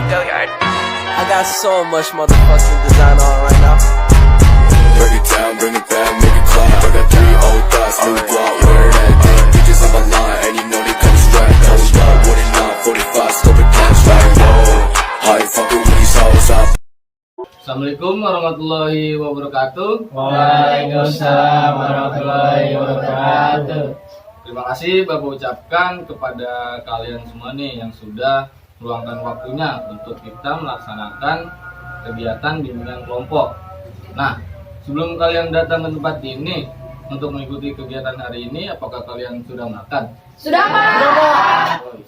I got so much motherfucking design on right now. Break it down, bring it back, make it clap. I got 3 old thoughts, new block, where that thing. Bitches on my line, and you know they come straight. Hold up, what it not, 45, scope it cash like whoa. Hi, fucking with these hoes up. Assalamualaikum warahmatullahi wabarakatuh. Waalaikumsalam warahmatullahi wabarakatuh. Terima kasih Bapak ucapkan kepada kalian semua nih yang sudah meluangkan waktunya untuk kita melaksanakan kegiatan bimbingan kelompok. Nah, sebelum kalian datang ke tempat ini untuk mengikuti kegiatan hari ini, apakah kalian sudah makan? Sudah, Pak. Oh,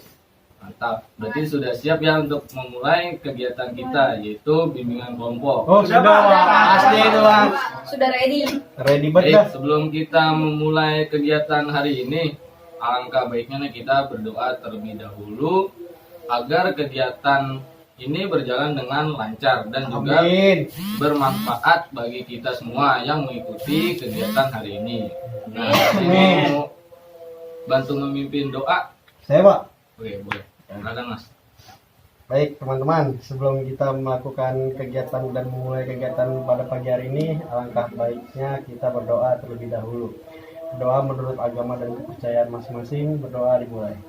mantap. Berarti sudah siap ya untuk memulai kegiatan kita, yaitu bimbingan kelompok. Oh, sudah, Pak. Pasti itu, Bang. Sudah ready. Ready banget dah. Baik, sebelum kita memulai kegiatan hari ini, alangkah baiknya nih kita berdoa terlebih dahulu agar kegiatan ini berjalan dengan lancar dan juga Amin. bermanfaat bagi kita semua yang mengikuti kegiatan hari ini. Nah, Amin. ini mau bantu memimpin doa. Saya, Pak. Oke, boleh. Silakan, Mas. Baik, teman-teman. Sebelum kita melakukan kegiatan dan memulai kegiatan pada pagi hari ini, alangkah baiknya kita berdoa terlebih dahulu. Doa menurut agama dan kepercayaan masing-masing. Berdoa dimulai.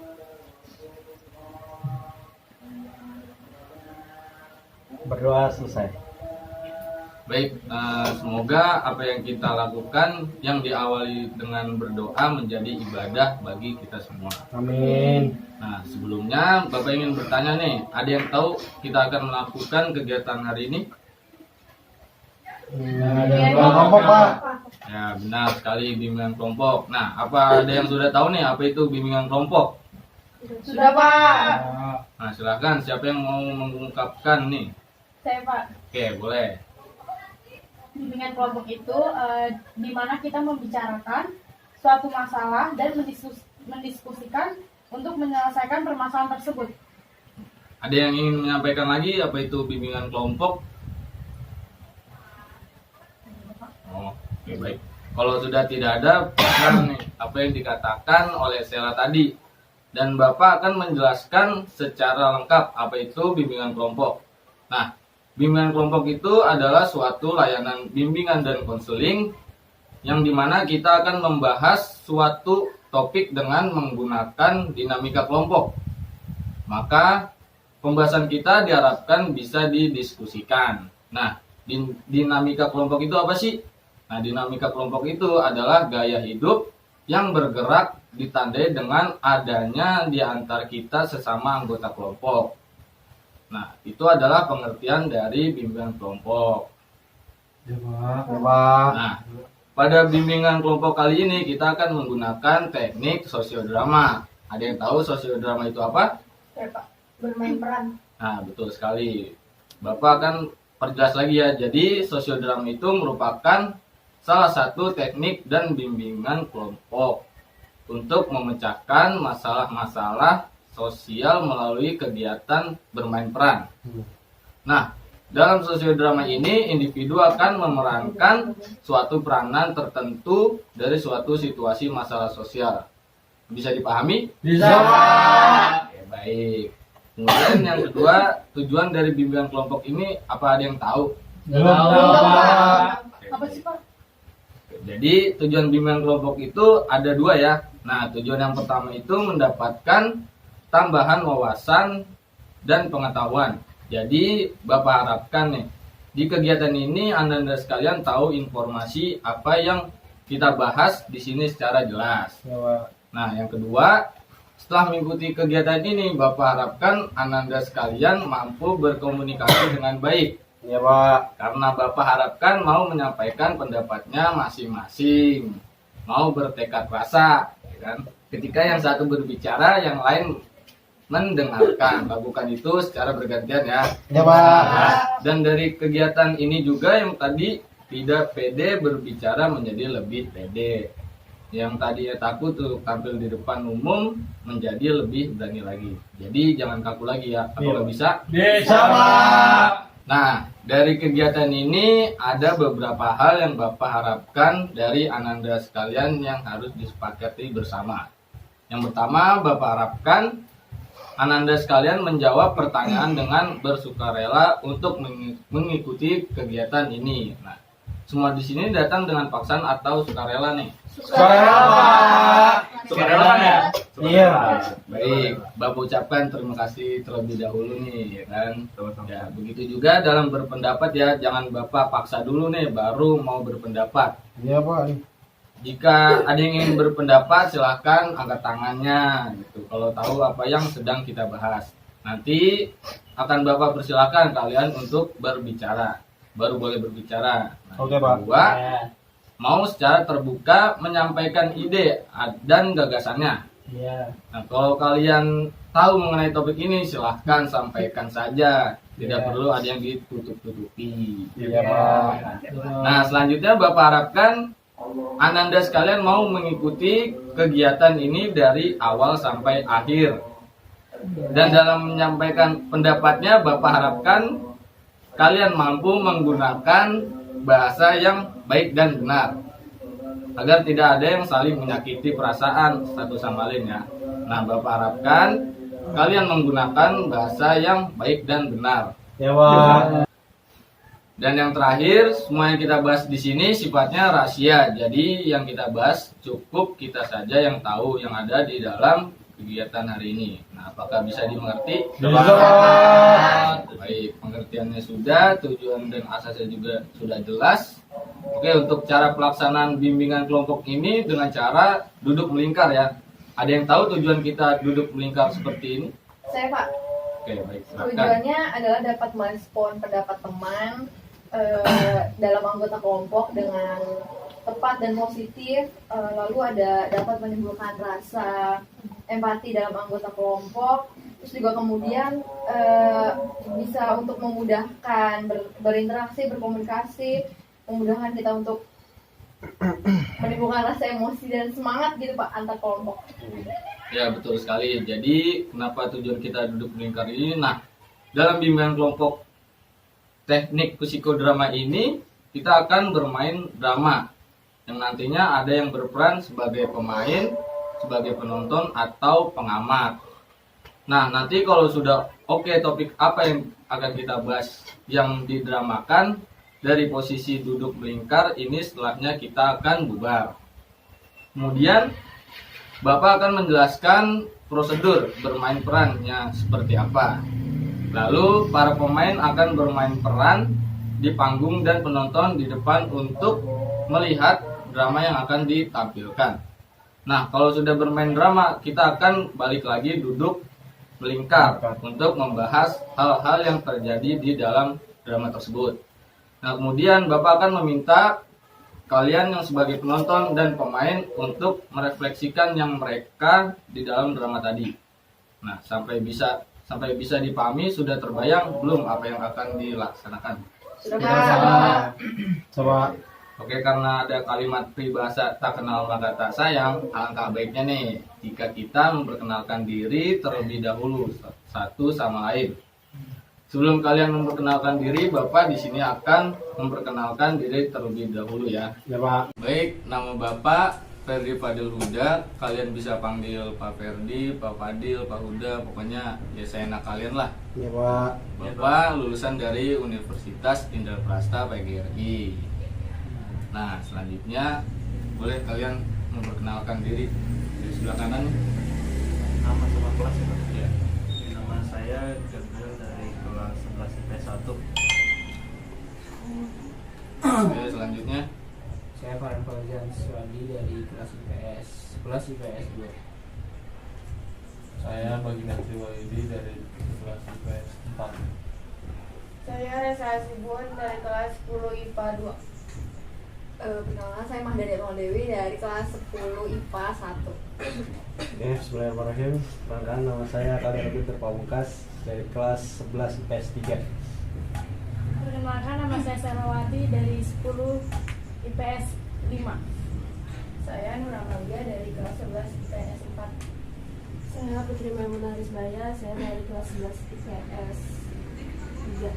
Berdoa selesai. Baik, semoga apa yang kita lakukan yang diawali dengan berdoa menjadi ibadah bagi kita semua. Amin. Nah, sebelumnya Bapak ingin bertanya nih, ada yang tahu kita akan melakukan kegiatan hari ini? Ada kelompok, Pak. Ya, benar sekali, bimbingan kelompok. Nah, apa ada yang sudah tahu nih apa itu bimbingan kelompok? Sudah, Pak. Nah, silakan siapa yang mau mengungkapkan nih? Saya, Pak. Oke, boleh. Bimbingan kelompok itu di mana kita membicarakan suatu masalah dan mendiskusikan untuk menyelesaikan permasalahan tersebut. Ada yang ingin menyampaikan lagi apa itu bimbingan kelompok? Oh, oke, baik. Kalau sudah tidak ada, paham nih apa yang dikatakan oleh Sela tadi. Dan Bapak akan menjelaskan secara lengkap apa itu bimbingan kelompok. Nah, bimbingan kelompok itu adalah suatu layanan bimbingan dan konseling yang dimana kita akan membahas suatu topik dengan menggunakan dinamika kelompok. Maka pembahasan kita diharapkan bisa didiskusikan. Nah, dinamika kelompok itu apa sih? Nah, dinamika kelompok itu adalah gaya hidup yang bergerak ditandai dengan adanya di antara kita sesama anggota kelompok. Nah, itu adalah pengertian dari bimbingan kelompok. Ya, Pak. Nah, pada bimbingan kelompok kali ini kita akan menggunakan teknik sosiodrama. Ada yang tahu sosiodrama itu apa? Ya, Pak. Bermain peran. Nah, betul sekali. Bapak akan perjelas lagi ya. Jadi, sosiodrama itu merupakan salah satu teknik dan bimbingan kelompok untuk memecahkan masalah-masalah sosial melalui kegiatan bermain peran. Nah, dalam sosiodrama ini individu akan memerankan suatu peranan tertentu dari suatu situasi masalah sosial. Bisa dipahami? Bisa. Oke, baik. Kemudian yang kedua, tujuan dari bimbingan kelompok ini apa ada yang tahu? Belum tahu, Pak. Apa sih, Pak? Jadi tujuan bimbingan kelompok itu ada dua ya. Nah, tujuan yang pertama itu mendapatkan tambahan wawasan dan pengetahuan. Jadi Bapak harapkan nih di kegiatan ini Anda sekalian tahu informasi apa yang kita bahas di sini secara jelas. Ya, Pak. Nah, yang kedua, setelah mengikuti kegiatan ini Bapak harapkan Anda sekalian mampu berkomunikasi dengan baik. Ya, Pak. Karena Bapak harapkan mau menyampaikan pendapatnya masing-masing, mau bertekad rasa, ya kan? Ketika yang satu berbicara, yang lain mendengarkan. Lakukan itu secara bergantian ya. Ya, Pak. Dan dari kegiatan ini juga yang tadi tidak pede berbicara menjadi lebih pede. Yang tadinya takut tuh tampil di depan umum menjadi lebih berani lagi. Jadi jangan kaku lagi ya. Apakah bisa? Bisa, Pak. Nah, dari kegiatan ini ada beberapa hal yang Bapak harapkan dari Ananda sekalian yang harus disepakati bersama. Yang pertama, Bapak harapkan Ananda sekalian menjawab pertanyaan dengan bersukarela untuk mengikuti kegiatan ini. Nah, semua di sini datang dengan paksaan atau sukarela nih? Sukarela, Pak. Sukarela kan ya? Iya. Baik, Bapak ucapkan terima kasih terlebih dahulu nih, ya kan? Ya, begitu juga dalam berpendapat ya, jangan Bapak paksa dulu nih baru mau berpendapat. Iya, Pak. Jika ada yang ingin berpendapat, silahkan angkat tangannya gitu. Kalau tahu apa yang sedang kita bahas, nanti akan Bapak persilahkan kalian untuk berbicara, baru boleh berbicara. Nah, Oke, Pak. kedua, mau secara terbuka menyampaikan ide dan gagasannya. Iya. Nah, kalau kalian tahu mengenai topik ini, silahkan sampaikan saja. Tidak Iya. perlu ada yang ditutup-tutupi. Iya, Pak. Nah, selanjutnya Bapak harapkan Ananda sekalian mau mengikuti kegiatan ini dari awal sampai akhir. Dan dalam menyampaikan pendapatnya, Bapak harapkan kalian mampu menggunakan bahasa yang baik dan benar, agar tidak ada yang saling menyakiti perasaan satu sama lain ya. Nah, Bapak harapkan kalian menggunakan bahasa yang baik dan benar. Ya, Pak. Dan yang terakhir, semua yang kita bahas di sini sifatnya rahasia. Jadi yang kita bahas cukup kita saja yang tahu yang ada di dalam kegiatan hari ini. Nah, apakah bisa dimengerti? Bisa, Pak. Baik, pengertiannya sudah, tujuan dan asasnya juga sudah jelas. Oke, untuk cara pelaksanaan bimbingan kelompok ini dengan cara duduk melingkar ya. Ada yang tahu tujuan kita duduk melingkar seperti ini? Saya, Pak. Oke, baik. Silakan. Tujuannya adalah dapat merespon pendapat teman dalam anggota kelompok dengan tepat dan positif, lalu dapat menimbulkan rasa empati dalam anggota kelompok, terus juga kemudian bisa untuk memudahkan berinteraksi, berkomunikasi, memudahkan kita untuk menimbulkan rasa emosi dan semangat gitu Pak antar kelompok. Ya, betul sekali. Jadi kenapa tujuan kita duduk melingkar ini? Nah, dalam bimbingan kelompok teknik psikodrama ini kita akan bermain drama yang nantinya ada yang berperan sebagai pemain, sebagai penonton atau pengamat. Nah, nanti kalau sudah oke topik apa yang akan kita bahas yang didramakan, dari posisi duduk melingkar ini setelahnya kita akan bubar. Kemudian Bapak akan menjelaskan prosedur bermain perannya seperti apa. Lalu para pemain akan bermain peran di panggung dan penonton di depan untuk melihat drama yang akan ditampilkan. Nah, kalau sudah bermain drama, kita akan balik lagi duduk melingkar untuk membahas hal-hal yang terjadi di dalam drama tersebut. Nah, kemudian Bapak akan meminta kalian yang sebagai penonton dan pemain untuk merefleksikan yang mereka di dalam drama tadi. Nah, sampai bisa dipahami, sudah terbayang belum apa yang akan dilaksanakan? Sudah Ya, Pak. Coba. Oke, karena ada kalimat peribahasa tak kenal maka tak sayang, alangkah baiknya nih jika kita memperkenalkan diri terlebih dahulu satu sama lain. Sebelum kalian memperkenalkan diri, Bapak di sini akan memperkenalkan diri terlebih dahulu ya. Ya, Pak. Baik, nama Bapak Ferdi Fadil Huda. Kalian bisa panggil Pak Ferdi, Pak Fadil, Pak Huda, pokoknya ya seenak kalian lah. Ya, Pak. Bapak lulusan dari Universitas Indraprasta PGRI. Nah, selanjutnya boleh kalian memperkenalkan diri di sebelah kanan. Nama sama kelas ya Pak? Ya. Nama saya Gabriel dari kelas 11 IPS 1. Oke, selanjutnya. Saya Farhan Fauzan Swadi dari kelas IPS 11 IPS 2. Saya Baginda Triwayudi dari kelas IPS 4. Saya Resa Hasibuan dari kelas 10 IPA 2. Perkenalkan saya Mahdani Dewi dari kelas 10 IPA 1. Oke, bismillahirrahmanirrahim. Perkenalkan, nama saya Khalil Peter Pamungkas dari kelas 11 IPS 3. Perkenalkan, nama saya Sarawati dari 10 IPS 5. Saya Nur Amalia dari kelas 11 IPS 4. Saya Putri Maimunah Rizbaya, saya dari kelas 11 IPS 3.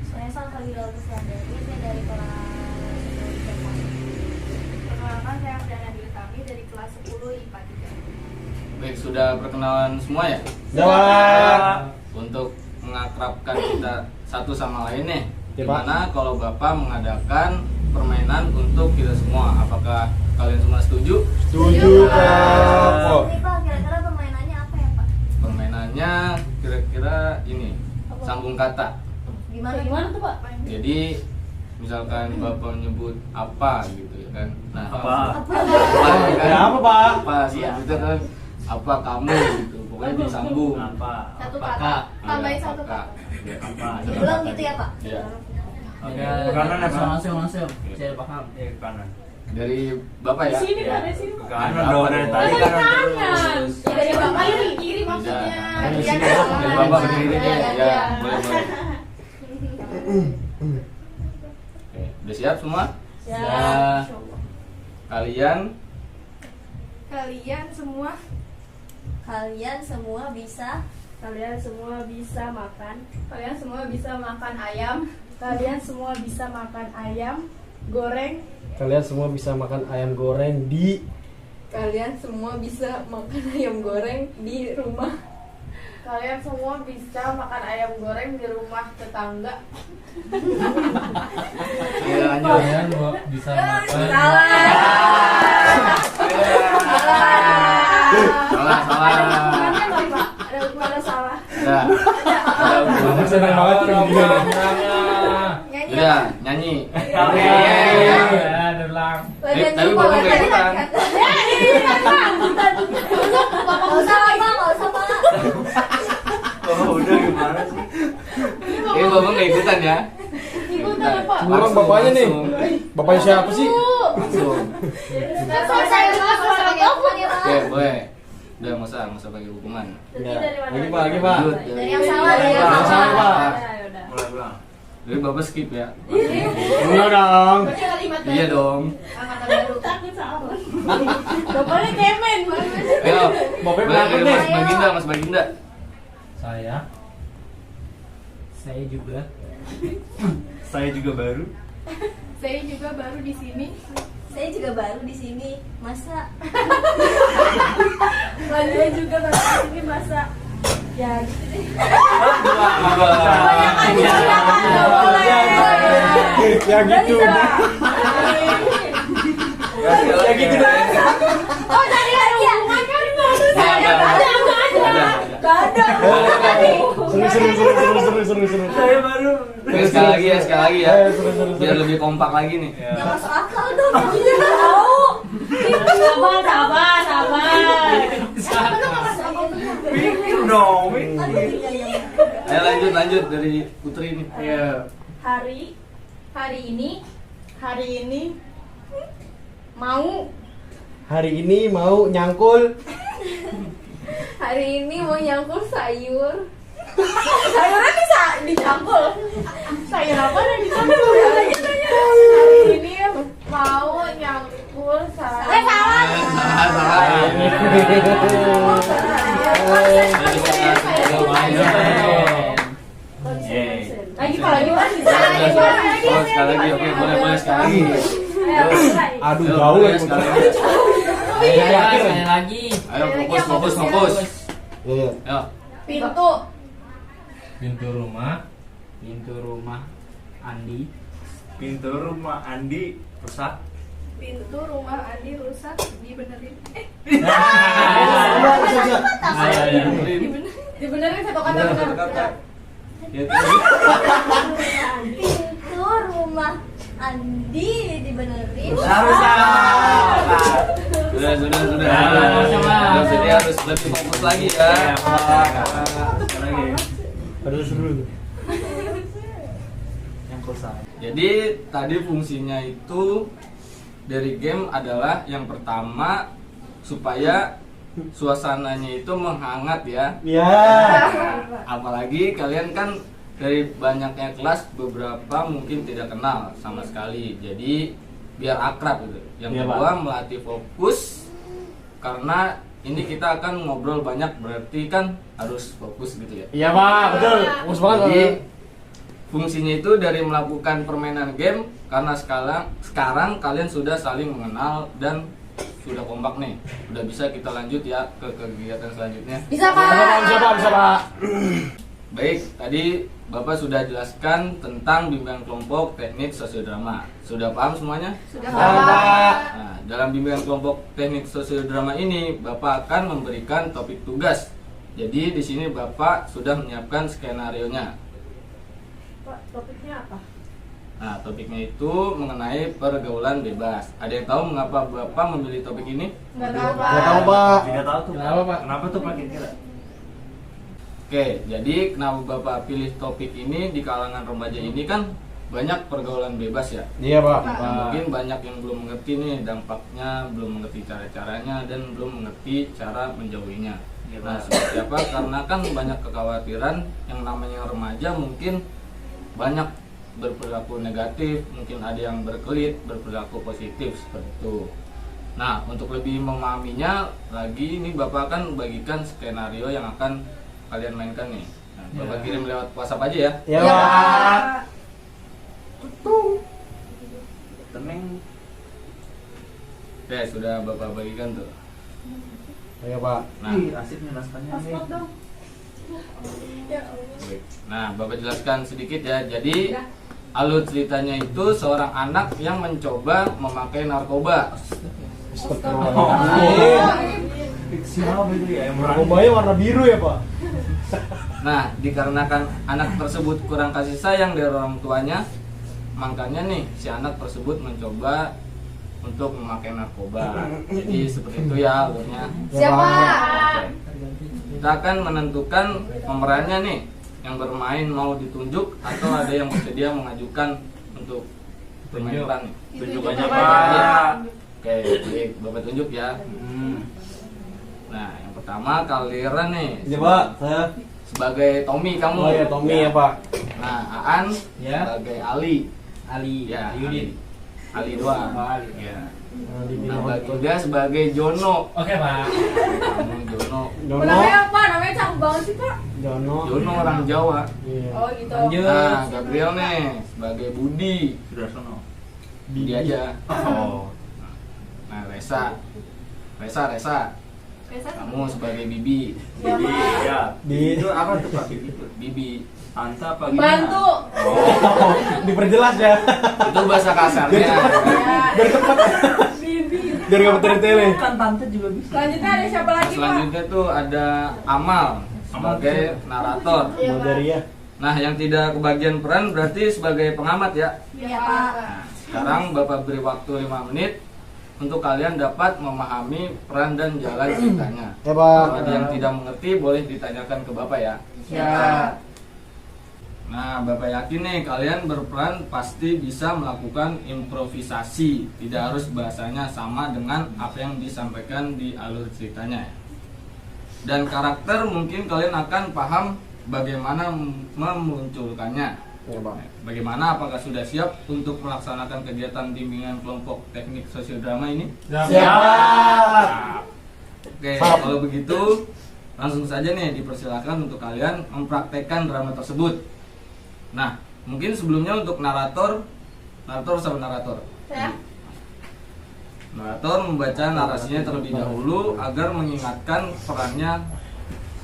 Saya Salsabila Kuslandari, saya dari kelas 10 IPS 1. Perkenalkan, saya Abdana Dwi Kami dari kelas 10 IPA 3. Baik, sudah perkenalan semua ya? Jawab. Untuk mengakrabkan kita satu sama lain nih, Ya, gimana kalau Bapak mengadakan permainan untuk kita semua? Apakah kalian semua setuju? Setuju, Pak. Ini Pak, kira-kira permainannya apa ya Pak? Permainannya kira-kira ini, sambung kata. Gimana tuh Pak? Jadi misalkan Bapak menyebut apa gitu ya kan. Nah, Apa? Ya, apa, Pak? Apa sih itu kan? Apa kamu gitu. Pokoknya disambung. Apa? Satu Apakah? kata. Tambahin Iya, satu apakah. kata. Ya, Apa? Diulang gitu ya Pak? Ya. Oke, Kanan apa? langsung. Saya paham. Ke kanan. Dari Bapak ya. Di sini Ya. Pak, di sini. Ke kanan Apa dong, dari dong? tadi kanan terus. Ya, dari bapak kiri, kiri maksudnya. Ya. Iya, sini, kan? Dari Bapak ke kiri deh. Iya, Ya, iya. boleh. Oke, udah siap semua? Ya. Kalian Kalian semua Kalian semua bisa makan. Kalian semua bisa makan ayam. Kalian semua bisa makan ayam goreng. Kalian semua bisa makan ayam goreng di Kalian semua bisa makan ayam goreng di rumah. Kalian semua bisa makan ayam goreng di rumah tetangga. ya, lanjut. Kalian bisa makan Salah. Hukumannya apa Pak? Ada hukuman salah. Ya. Ada hukuman. senang banget pendidikan. Nyanyi. Udah, nyanyi. ya ulang. Tapi Bapak nggak ikutan. Nggak usah Pak, nggak usah Pak. Oh, udah gimana sih? Ini Bapak nggak ikutan ya. Ikutan Pak. Kurang bapaknya nih. Bapaknya siapa sih? Langsung. Selesai nggak usah pakai hukuman ya Pak. Oke, boleh. Udah nggak usah pakai hukuman. Jadi dari mana? Lagi, Pak, lagi, Pak. Lanjut Dari yang salah, dari yang Yang salah. Pak. Ya udah. Mulai ulang. Jadi Bapak skip ya. Enggak dong. Baca kalimat baru. Iya dong. Angkatan baru. Takut salah. Bapaknya kemen. Ayo, Bapaknya boleh, berapa nih? Mas Baginda. Saya juga. Saya juga baru. Saya juga baru di sini. Saya juga baru di sini. Masa Saya juga baru di sini masa. Ya gitu deh. Ya gitu. Ya gitu deh. oh tadi lagi ya? Seru. Saya baru. Oke, sekali lagi ya. Seru. Biar lebih kompak lagi nih. Yang masuk akal dong. Tahu. Sabar. Pikir dong. Ayo lanjut dari Putri nih. Iya. Hari ini Hari ini mau nyangkul. Hari ini mau nyangkul sayur. Sayurnya bisa dicangkul. Sayur apa yang dicangkul? Hari ini mau nyangkul sayur. Salah. Lagi kalau lagi Oh, sekali lagi. Oke, boleh sekali lagi. Aduh, jauh ya. Sekali lagi. Ayo fokus. Iya. Ayo. Pintu rumah Pintu rumah Andi. Pintu rumah Andi rusak. Pintu rumah Andi rusak dibenerin. Dibenerin satu kata benar. Pintu rumah Andi dibenerin. Sudah. Jadi harus lebih fokus lagi ya. Aduh, seru. Yang rusak. Jadi tadi fungsinya itu dari game adalah yang pertama supaya suasananya itu menghangat ya. Ya. Apalagi kalian kan dari banyaknya kelas beberapa mungkin tidak kenal sama sekali. Jadi biar akrab gitu. Yang Iya, kedua Pak. melatih fokus karena ini kita akan ngobrol banyak berarti kan harus fokus gitu ya. Iya, Pak, betul. Fokus banget. Jadi fungsinya itu dari melakukan permainan game karena sekarang kalian sudah saling mengenal dan sudah kompak nih, udah bisa kita lanjut ya ke kegiatan selanjutnya. Bisa Pak. Bisa Pak. Baik, tadi Bapak sudah jelaskan tentang bimbingan kelompok teknik sosiodrama. Sudah paham semuanya? Sudah Pak. Nah, dalam bimbingan kelompok teknik sosiodrama ini, Bapak akan memberikan topik tugas. Jadi di sini Bapak sudah menyiapkan skenario-nya. Pak, topiknya apa? Nah, topiknya itu mengenai pergaulan bebas. Ada yang tahu mengapa Bapak memilih topik ini? Nggak tahu Pak. Nggak tahu Pak. Tidak tahu tuh. Kenapa, Pak? Kenapa tuh Pak kira-kira? Oke, jadi kenapa Bapak pilih topik ini di kalangan remaja ini kan banyak pergaulan bebas ya. Iya Pak. Nah, mungkin banyak yang belum mengerti nih dampaknya, belum mengerti cara-caranya, dan belum mengerti cara menjauhinya. Nah, seperti apa? Karena kan banyak kekhawatiran yang namanya remaja mungkin banyak berperilaku negatif, mungkin ada yang berkelit, berperilaku positif seperti itu. Nah, untuk lebih memahaminya lagi, ini Bapak akan bagikan skenario yang akan kalian mainkan nih. Nah, Bapak kirim lewat WhatsApp aja ya. Iya Iya, Pak. Pak. Teneng. Oke, sudah Bapak bagikan tuh. Iya Pak. Nah, Asik nih naskahnya nih. Paspor dong. baik. Nah, Bapak jelaskan sedikit ya. Jadi alur ceritanya itu seorang anak yang mencoba memakai narkoba. Siapa itu ya yang berani? Narkobanya warna biru ya Pak. Nah, dikarenakan anak tersebut kurang kasih sayang dari orang tuanya, makanya nih si anak tersebut mencoba untuk memakai narkoba. Jadi seperti itu ya alurnya. Siapa? Oke. Kita akan menentukan pemerannya nih, yang bermain mau ditunjuk atau ada yang bersedia mengajukan untuk bermain peran nih. Tunjuk Tunjuk aja aja. Pak. Oke, baik, Bapak tunjuk ya. Nah, yang pertama kalian nih Iya Pak. Saya. sebagai Tommy kamu. Oh ya Tommy ya Pak. Nah, Aan Ya. sebagai Ali. Ali. Ya, Yudin. Ali doang. Oh, Ali. Ya. Nah, Nah, ketiga sebagai Jono. Oke, Pak. Kamu Jono. Jono. Namanya apa? Namanya cakep banget sih Pak. Jono. Jono orang Jawa. Iya. Oh gitu. Lanjut. Nah, Gabriel nih sebagai Budi. Sudah sono. Budi aja. Oh. Nah, Resa. Resa. Kamu sebagai Bibi. Bibi ya. Di Itu apa tuh Pak Bibi itu? Bibi. Tante apa gimana? Bantu. Oh. diperjelas ya. Itu bahasa kasarnya. Biar cepat. Biar nggak bertele-tele. Kan tante juga bisa. Selanjutnya ada siapa lagi Pak? Selanjutnya tuh ada Amal sebagai narator. Mau dari ya. Nah, yang tidak kebagian peran berarti sebagai pengamat ya. Iya Pak. Nah, sekarang Bapak beri waktu 5 menit untuk kalian dapat memahami peran dan jalan ceritanya. Ya Kalau Pak. ada yang tidak mengerti boleh ditanyakan ke Bapak ya. Ya. Nah, Bapak yakin nih kalian berperan pasti bisa melakukan improvisasi. Tidak harus bahasanya sama dengan apa yang disampaikan di alur ceritanya ya. Dan karakter mungkin kalian akan paham bagaimana memunculkannya. Ya Pak. Bagaimana, apakah sudah siap untuk melaksanakan kegiatan bimbingan kelompok teknik sosiodrama ini? Siap. Oke, kalau begitu langsung saja nih dipersilakan untuk kalian mempraktekkan drama tersebut. Nah, mungkin sebelumnya untuk narator sama narator. Saya. Narator membaca narasinya terlebih dahulu agar mengingatkan perannya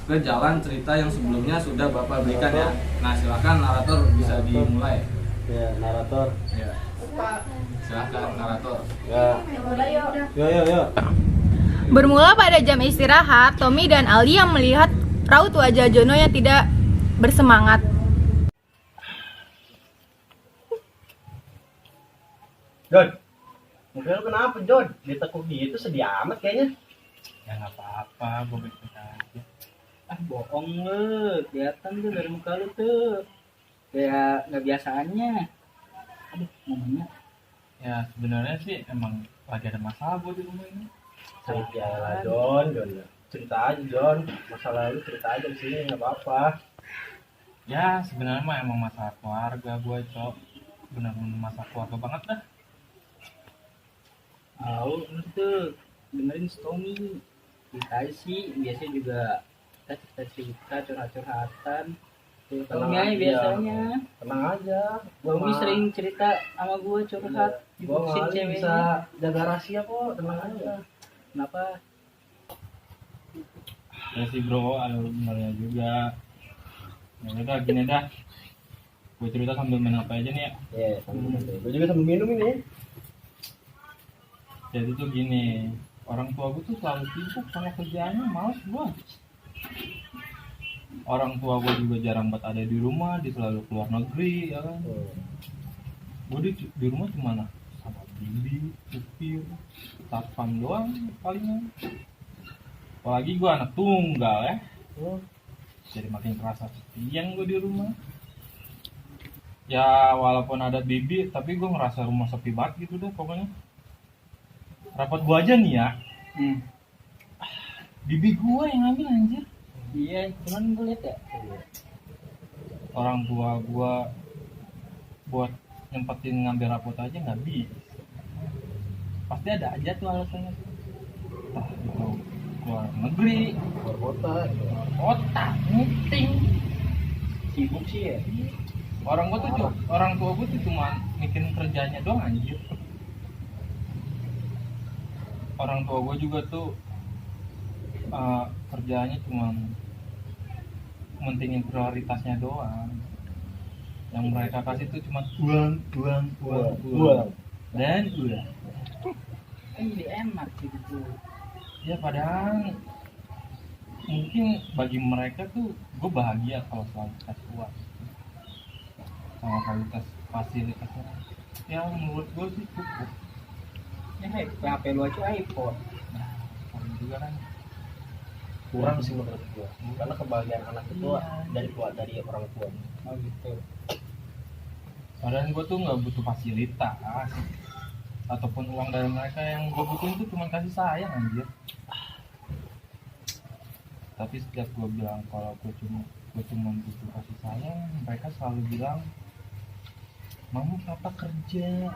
ke jalan cerita yang sebelumnya sudah Bapak berikan ya. Nah, silakan narator bisa dimulai. Ya narator. Ya, silakan narator. Ya. Yo. Bermula pada jam istirahat, Tommy dan Ali yang melihat raut wajah Jono yang tidak bersemangat. Jon. Mungkin lu kenapa Jon? Ditekuk gitu sedih amat kayaknya. Ya nggak apa-apa, gue baik-baik aja. Ah, bohong lu. Kelihatan tuh dari muka lu tuh. Kayak nggak biasaannya. Aduh, momennya. Ya sebenarnya sih emang lagi ada masalah gue di rumah ini. Ya lah Jon. Cerita aja Jon. Masalah lu cerita aja di sini nggak apa-apa. Ya sebenarnya mah emang masalah keluarga gue, Cok. Benar-benar masalah keluarga banget dah. Tahu lu tuh dengerin si Tommy. Kita sih biasanya juga kita cerita curhat-curhatan. Tommy aja biasanya. Tenang aja. Tommy sering cerita sama gue curhat. Gue mah bisa jaga rahasia kok, tenang aja. Kenapa? Ya sih bro, ada benernya juga. Ya udah gini dah. Gue cerita sambil main apa aja nih ya. Iya, sambil minum. Gue juga sambil minum ini. Jadi tuh gini, orang tua gue tuh selalu sibuk sama kerjaannya, males gue. Orang tua gue juga jarang banget ada di rumah, dia selalu keluar negeri, ya kan. Gue di rumah cuma sama bibi, supir, satpam doang palingan. Apalagi gue anak tunggal ya. Jadi makin kerasa sepian gue di rumah. Ya walaupun ada bibi, tapi gue ngerasa rumah sepi banget gitu deh pokoknya. Rapat gue aja nih ya. Bibi gue yang ngambil anjir. Iya, cuman gue liat ya. Orang tua gue buat nyempetin ngambil rapot aja nggak bisa. Pasti ada aja tuh alasannya. Entah itu keluar negeri, Keluar kota, kota, meeting. Sibuk sih ya. Orang tua gue tuh cuma mikirin kerjanya doang anjir. Orang tua gue juga tuh kerjanya cuma mentingin prioritasnya doang. Yang mereka kasih tuh cuma uang dan uang. Kan jadi enak gitu. Ya padahal mungkin bagi mereka tuh gue bahagia kalau selalu kasih uang sama fasilitasnya. Ya menurut gue sih cukup. Ya HP lu aja iPhone. Nah, paling juga kan kurang sih menurut gue. Karena kebahagiaan anak itu dari orang tua. Oh gitu. Padahal gue tuh nggak butuh fasilitas ataupun uang dari mereka, yang gue butuhin tuh cuma kasih sayang anjir. Tapi setiap gue bilang kalau gue cuma butuh kasih sayang, mereka selalu bilang, "Mama papa kerja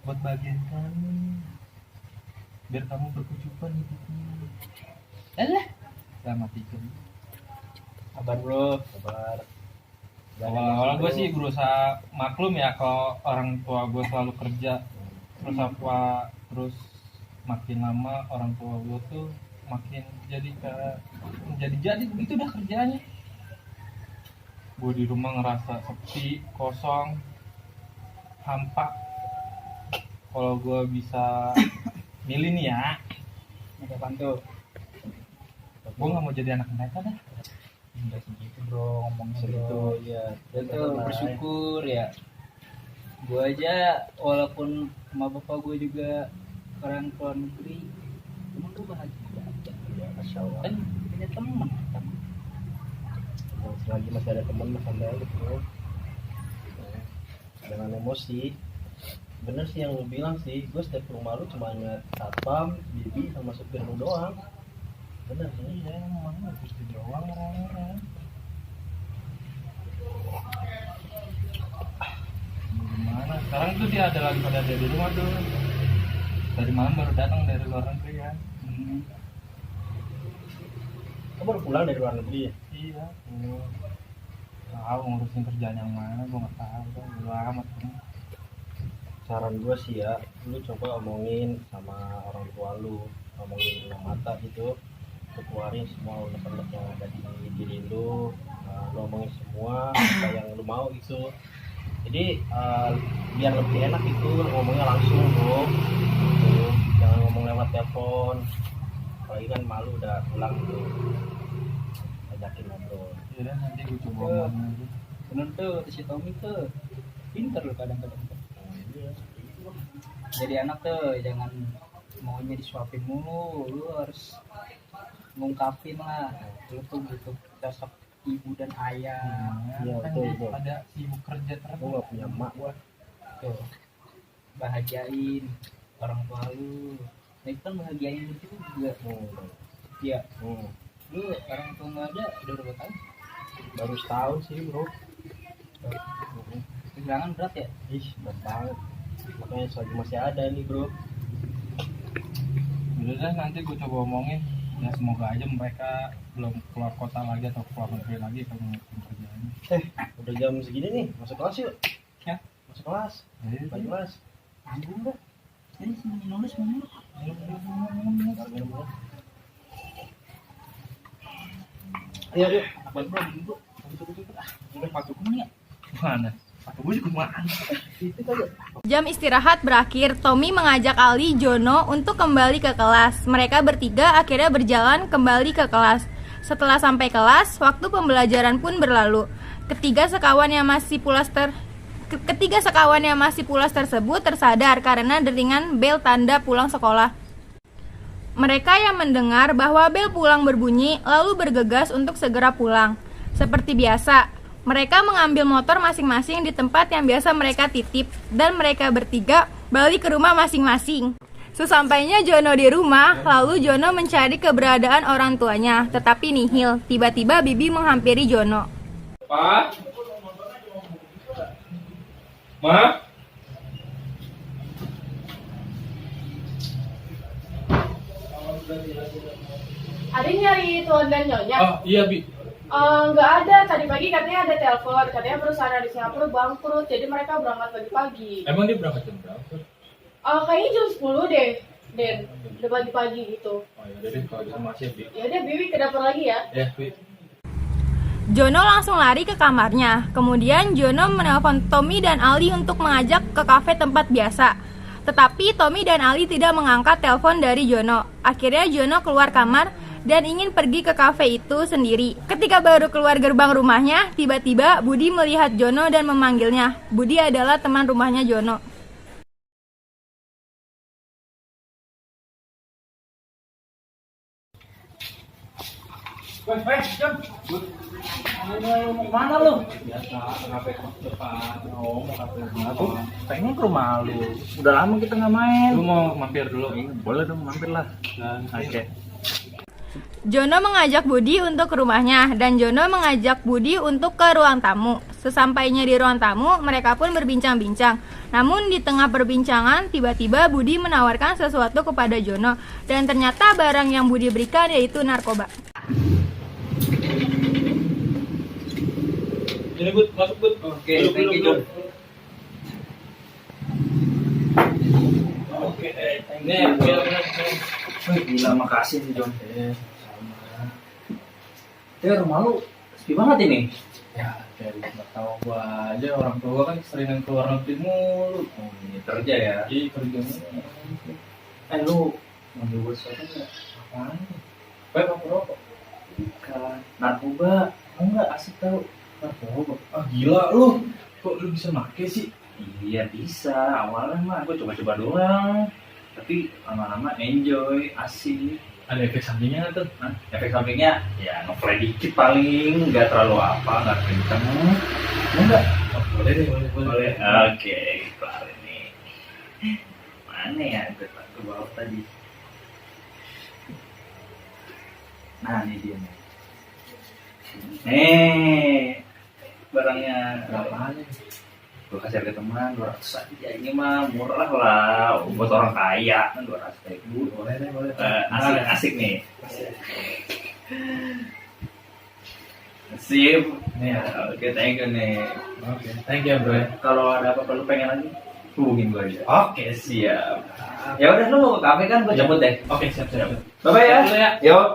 buat bagian kamu, biar kamu berkecukupan hidupnya." Alah, udah mati kan. Kabar bro, Kabar. Awal-awal gue sih berusaha maklum ya kalau orang tua gue selalu kerja, terus makin lama orang tua gue tuh makin jadi begitu dah kerjaannya. Gue di rumah ngerasa sepi, kosong, hampa. Kalau gue bisa milih nih ya, kapan tuh? Gue nggak mau jadi anak mereka dah. Enggak segitu bro, ngomongnya Segitu bro. ya. Itu bersyukur ya. Gue aja walaupun sama bapak gue juga orang keluar negeri, cuma gue bahagia aja. Ya, Masya Allah. Kan punya teman. Selagi masih ada teman, mas santai aja bro. Jangan emosi. Bener sih yang lu bilang sih, gue setiap rumah lu cuma ingat satpam, bibi sama supir lu doang. Bener sih. Iya, emang gitu doang orang-orang. Gimana? Sekarang tuh dia ada lagi pada di rumah tuh. Dari malam baru datang dari luar negeri kan. Kamu baru pulang dari luar negeri ya? Iya. Tahu ngurusin kerjaan yang mana, gue nggak tahu. Gue amat. Saran gue sih ya, lu coba omongin sama orang tua lu, ngomongin dengan mata gitu, keluarin semua unek-unek yang ada di diri lu, lu omongin semua apa yang lu mau gitu. Jadi biar lebih enak itu ngomongnya langsung bro, gitu. Jangan ngomong lewat telepon, apalagi kan malu udah pulang gitu, ajakin ngobrol. Iya, nanti gue coba ngomong aja. Bener tuh, si Tommy tuh pinter loh kadang-kadang. Jadi anak tuh jangan maunya disuapin mulu, lu harus ngungkapin lah, lu tuh butuh sosok ibu dan ayah. Iya Kan betul. ada sibuk kerja terus. Gue gak punya emak gua. Tuh bahagiain orang tua lu, nah itu kan bahagiain lu juga. Iya. Lu orang tua nggak ada udah berapa tahun? Baru setahun sih bro. Kehilangan berat ya? Ih berat banget. Makanya selagi masih ada nih bro. Udah deh, nanti gue coba omongin. Ya semoga aja mereka belum keluar kota lagi atau keluar negeri lagi kalau ngelakuin kerjaannya. Udah jam segini nih, masuk kelas yuk. Ya, Masuk kelas. Masuk kelas. Aku enggak. Ini semuanya nulis mana? Ayo, yuk. Apa bro? Udah masuk nih. Mana? Apa gue juga mana? Jam istirahat berakhir, Tommy mengajak Ali, Jono untuk kembali ke kelas. Mereka bertiga akhirnya berjalan kembali ke kelas. Setelah sampai kelas, waktu pembelajaran pun berlalu. Ketiga sekawan yang masih pulas tersebut tersadar karena deringan bel tanda pulang sekolah. Mereka yang mendengar bahwa bel pulang berbunyi lalu bergegas untuk segera pulang. Seperti biasa, mereka mengambil motor masing-masing di tempat yang biasa mereka titip dan mereka bertiga balik ke rumah masing-masing. Sesampainya Jono di rumah, lalu Jono mencari keberadaan orang tuanya, tetapi nihil. Tiba-tiba Bibi menghampiri Jono. Pak? Ma? Ada nyari tuan dan nyonya? Oh iya Bi. Nggak ada, tadi pagi katanya ada telepon, katanya perusahaan di Singapura bangkrut, jadi mereka berangkat pagi-pagi. Emang dia berangkat jam berapa? Kayaknya jam 10 deh, Den. Udah pagi-pagi gitu. Oh ya udah deh kalau gitu masih Bi. Ya udah, Bibi ke dapur lagi ya. Ya Bi. Jono langsung lari ke kamarnya. Kemudian Jono menelpon Tommy dan Ali untuk mengajak ke kafe tempat biasa. Tetapi Tommy dan Ali tidak mengangkat telepon dari Jono. Akhirnya Jono keluar kamar dan ingin pergi ke kafe itu sendiri. Ketika baru keluar gerbang rumahnya, tiba-tiba Budi melihat Jono dan memanggilnya. Budi adalah teman rumahnya Jono. Jom. Mana lu? Biasa kafe depan. Oh, mau kafe Aku pengen ke rumah lu. Udah lama kita nggak main. Lu mau mampir dulu? Boleh dong, mampir lah. Oke. Jono mengajak Budi untuk ke rumahnya dan Jono mengajak Budi untuk ke ruang tamu. Sesampainya di ruang tamu, mereka pun berbincang-bincang. Namun di tengah perbincangan, tiba-tiba Budi menawarkan sesuatu kepada Jono dan ternyata barang yang Budi berikan yaitu narkoba. Ini Bud, masuk Bud. Oke, thank you John. Oke, ini biar Gila, makasih nih John. Rumah lu sepi banget ini. ya dari nggak tahu gua aja, orang tua kan seringan keluar negeri mulu. Ini kerja ya. Iya kerja mulu. Lu ngambil buat sesuatu nggak? Apaan? Baik apa rokok? Bukan. Narkoba. Enggak, asik tau. Narkoba. Ah gila lu, kok lu bisa make sih? Iya bisa. Awalnya mah gue coba-coba doang. Tapi lama-lama enjoy, asik. Ada efek sampingnya nggak tuh? Nah, efek sampingnya ya ngeplay dikit paling, nggak terlalu apa, nggak kenceng. Enggak. Oh, boleh deh, boleh. Oke, kelar ini. Mana ya gue bawa tadi? Nah, ini dia nih. Barangnya Berapaan nih? gue kasih harga teman 200 aja, ini mah murah lah buat orang kaya kan 200.000. Boleh deh, boleh. Asik nih. Sip. Nih, Oke, thank you nih. Oke, thank you bro. Kalau ada apa-apa lu pengen lagi hubungin gue aja. Oke, Siap. Ya udah, lu mau ke kafe kan, gue jemput deh. Oke, siap. Bye bye ya. Dulu ya. Yuk.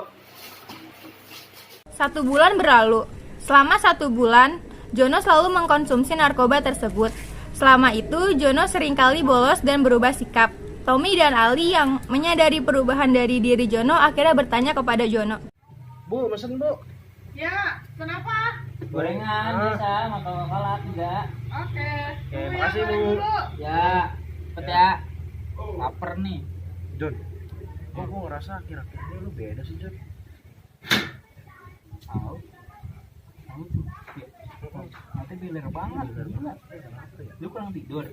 1 bulan berlalu. Selama 1 bulan, Jono selalu mengkonsumsi narkoba tersebut. Selama itu, Jono seringkali bolos dan berubah sikap. Tommy dan Ali yang menyadari perubahan dari diri Jono akhirnya bertanya kepada Jono. Bu, mesen bu. Ya, kenapa? Gorengan biasa, makan Coca-Cola 3. Oke. Makasih bu. Ya, cepet ya. Laper nih. John, kok gue ngerasa akhir-akhir ini lu beda sih John? Tahu tuh. Nanti biler banget. Gila. Lu kurang tidur.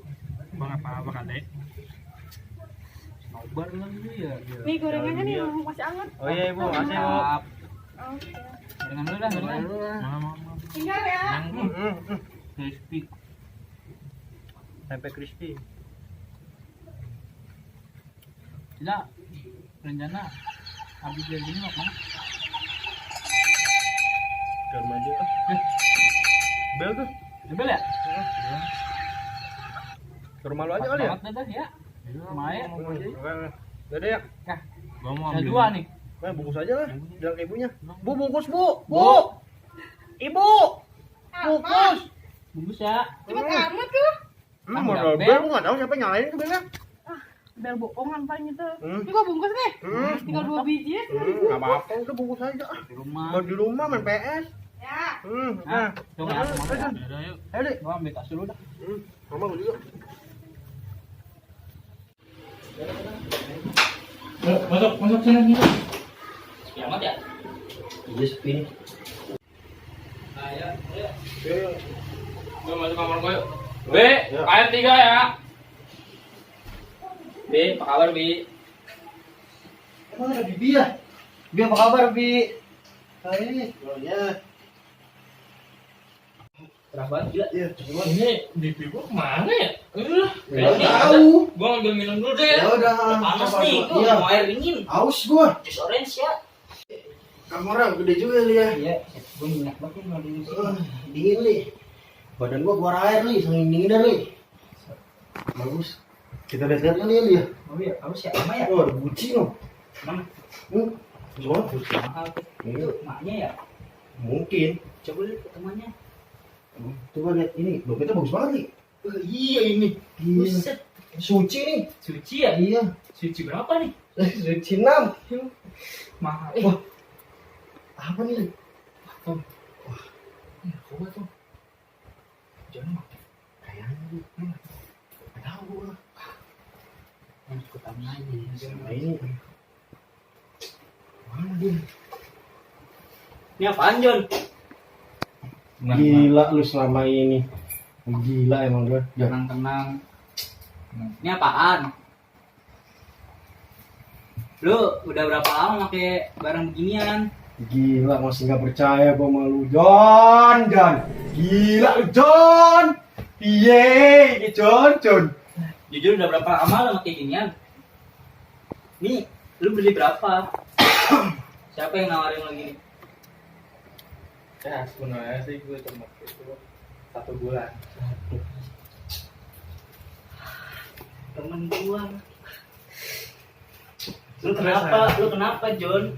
Bang apa kan deh? Nobar lagi lu ya. Nih gorengannya nih, masih hangat. Oh iya ibu, makasih bu. Oke. Gorengan dulu dah, gorengan. Tinggal ya. Crispy. Tempe crispy. Tidak. Rencana Habis dari sini mau kemana? Ke rumah aja. Bel tuh. Bel ya? Ke rumah lu aja kali ya? Banget dah ya. Lumayan. Udah deh ya. Nah, gua mau ambil. Ada 2 nih. Bungkus aja lah. Bilang ke ibunya. Bu, bungkus bu. Bu. Ibu. Bungkus. Bungkus ya. Cepet amat tuh. Modal bel, gua nggak tahu siapa nyalain ke belnya. Bel bohongan paling itu. Ini gua bungkus nih. Tinggal 2 biji ya. Nggak apa-apa, udah bungkus aja. Di rumah. Kalau di rumah main PS. Ya. Nah. Coba ayo. Ayo deh. Gua ambil tas dulu dah. Mama gua juga. Masuk sini. Kiamat ya? Iya sepi nih. Ayo. Ayo. Gue masuk kamar gue yuk. B, air 3 ya. B, apa kabar Bi? Emang ada Bibi ya? Bi apa kabar Bi? Hai, ya. Cerah banget gila. Iya, Ini Bibi gue kemana ya? Udah, tahu. gue ngambil minum dulu deh. Ya udah. Panas nih, gua Iya. mau air dingin. Aus gua. Jus orange ya. Kamarnya gede juga li ya. Iya, gua minyak banget kalau di sini. Dingin li. Badan gua keluar air li, saking dinginnya li. Bagus. Kita lihat-lihat kali ya li ya. Oh iya, harus ya sama ya. Oh, ada buci loh. Mana? Gimana buci? Mahal tuh. Iya. Maknya ya. Mungkin. Coba lihat ketemuannya. Coba lihat ini, dompetnya bagus banget li. Iya ini. Buset. Suci nih. Suci ya? Iya. Suci berapa nih? Suci 6. Mahal. Wah. Apa nih? Wah. Coba tuh. Jangan makan. Kayaknya nggak tahu gua. Yang ikutan aja. Nah ini. Mana dia? Ini apaan John? Gila lu selama ini. Gila emang gua. Tenang-tenang. Ini apaan? Lu udah berapa lama pakai barang beginian? Gila masih nggak percaya gua sama lu John. Gila lu John. Iye, John. Jujur udah berapa lama lo pakai ginian? Nih, lu beli berapa? Siapa yang nawarin lo gini? Ya sebenarnya sih gue cuma itu 1 bulan. Temen gua. Lu kenapa John?